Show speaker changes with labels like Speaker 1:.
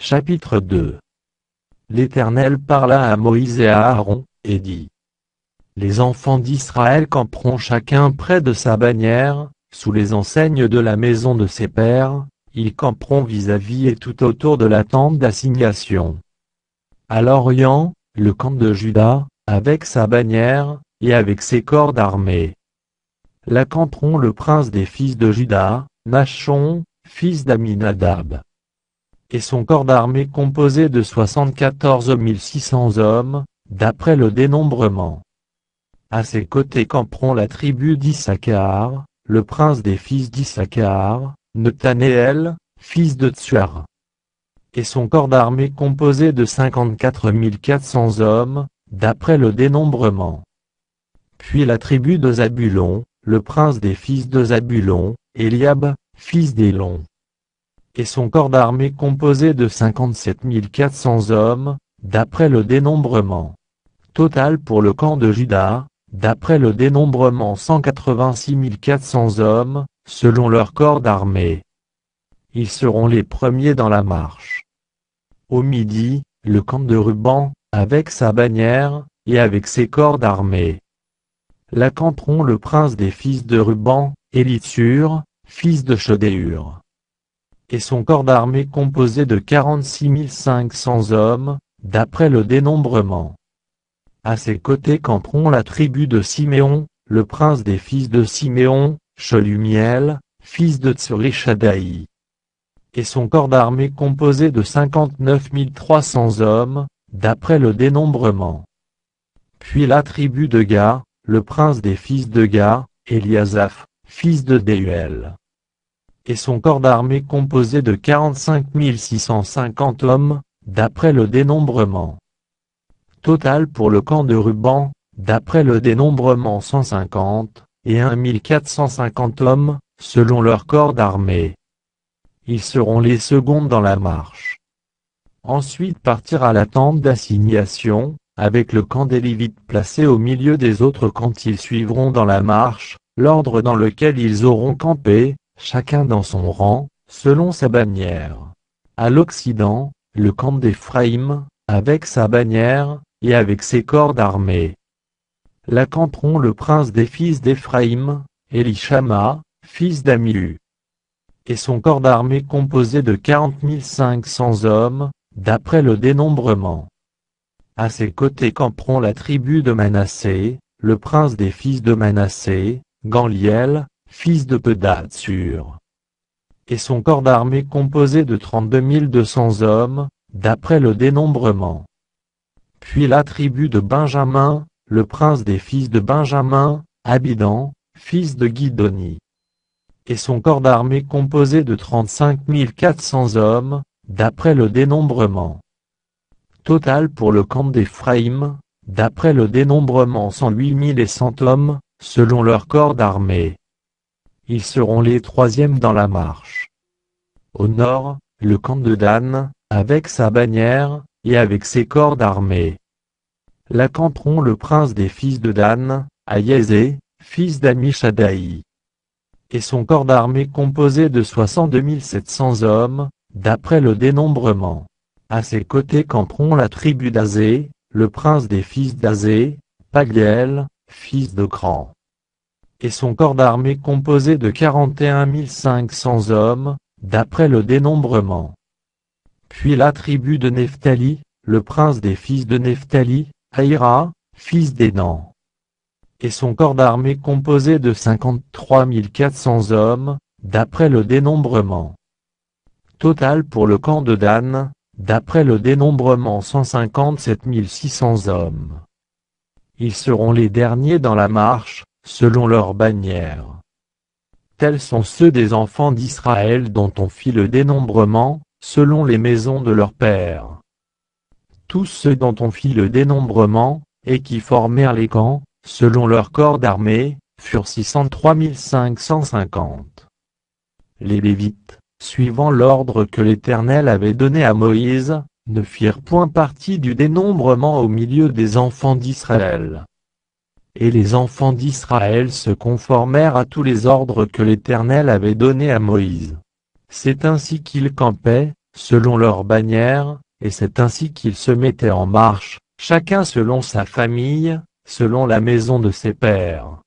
Speaker 1: Chapitre 2. L'Éternel parla à Moïse et à Aaron, et dit: Les enfants d'Israël camperont chacun près de sa bannière, sous les enseignes de la maison de ses pères, ils camperont vis-à-vis et tout autour de la tente d'assignation. À l'Orient, le camp de Juda, avec sa bannière, et avec ses corps d'armée. Là camperont le prince des fils de Juda, Nachshon, fils d'Amminadab, et son corps d'armée composé de 74 600 hommes, d'après le dénombrement. À ses côtés camperont la tribu d'Issachar, le prince des fils d'Issachar, Nethanéel, fils de Tsuar, et son corps d'armée composé de 54 400 hommes, d'après le dénombrement. Puis la tribu de Zabulon, le prince des fils de Zabulon, Eliab, fils d'Élon, et son corps d'armée composé de 57 400 hommes, d'après le dénombrement. Total pour le camp de Juda, d'après le dénombrement 186 400 hommes, selon leur corps d'armée. Ils seront les premiers dans la marche. Au midi, le camp de Ruban, avec sa bannière, et avec ses corps d'armée. Là camperont le prince des fils de Ruban, Élitsur, fils de Shedéur, et son corps d'armée composé de 46 500 hommes, d'après le dénombrement. À ses côtés camperont la tribu de Siméon, le prince des fils de Siméon, Shelumiel, fils de Tsurishadaï, et son corps d'armée composé de 59 300 hommes, d'après le dénombrement. Puis la tribu de Ga, le prince des fils de Ga, Eliasaph, fils de Déuel, et son corps d'armée composé de 45 650 hommes, d'après le dénombrement. Total pour le camp de Ruban, d'après le dénombrement 150, et 1450 hommes, selon leur corps d'armée. Ils seront les seconds dans la marche. Ensuite partira la tente d'assignation, avec le camp des Lévites placé au milieu des autres quand ils suivront dans la marche, l'ordre dans lequel ils auront campé, chacun dans son rang, selon sa bannière. À l'Occident, le camp d'Éphraïm, avec sa bannière, et avec ses corps d'armée. Là camperont le prince des fils d'Éphraïm, Élishama, fils d'Amihu, et son corps d'armée composé de 40 500 hommes, d'après le dénombrement. À ses côtés camperont la tribu de Manassé, le prince des fils de Manassé, Gamliel, fils de Pedatsur, et son corps d'armée composé de 32 200 hommes, d'après le dénombrement. Puis la tribu de Benjamin, le prince des fils de Benjamin, Abidan, fils de Guidoni, et son corps d'armée composé de 35 400 hommes, d'après le dénombrement. Total pour le camp d'Éphraïm, d'après le dénombrement 108 100 hommes, selon leur corps d'armée. Ils seront les troisièmes dans la marche. Au nord, le camp de Dan, avec sa bannière, et avec ses corps d'armée. Là camperont le prince des fils de Dan, Ahiezé, fils d'Amishadaï, et son corps d'armée composé de 62 700 hommes, d'après le dénombrement. À ses côtés camperont la tribu d'Azé, le prince des fils d'Azé, Pagiel, fils de Cran, et son corps d'armée composé de 41 500 hommes, d'après le dénombrement. Puis la tribu de Nephtali, le prince des fils de Nephtali, Aïra, fils d'Énan, et son corps d'armée composé de 53 400 hommes, d'après le dénombrement. Total pour le camp de Dan, d'après le dénombrement 157 600 hommes. Ils seront les derniers dans la marche, selon leur bannière. Tels sont ceux des enfants d'Israël dont on fit le dénombrement, selon les maisons de leurs pères. Tous ceux dont on fit le dénombrement, et qui formèrent les camps, selon leur corps d'armée, furent 603 550. Les Lévites, suivant l'ordre que l'Éternel avait donné à Moïse, ne firent point partie du dénombrement au milieu des enfants d'Israël. Et les enfants d'Israël se conformèrent à tous les ordres que l'Éternel avait donnés à Moïse. C'est ainsi qu'ils campaient, selon leur bannière, et c'est ainsi qu'ils se mettaient en marche, chacun selon sa famille, selon la maison de ses pères.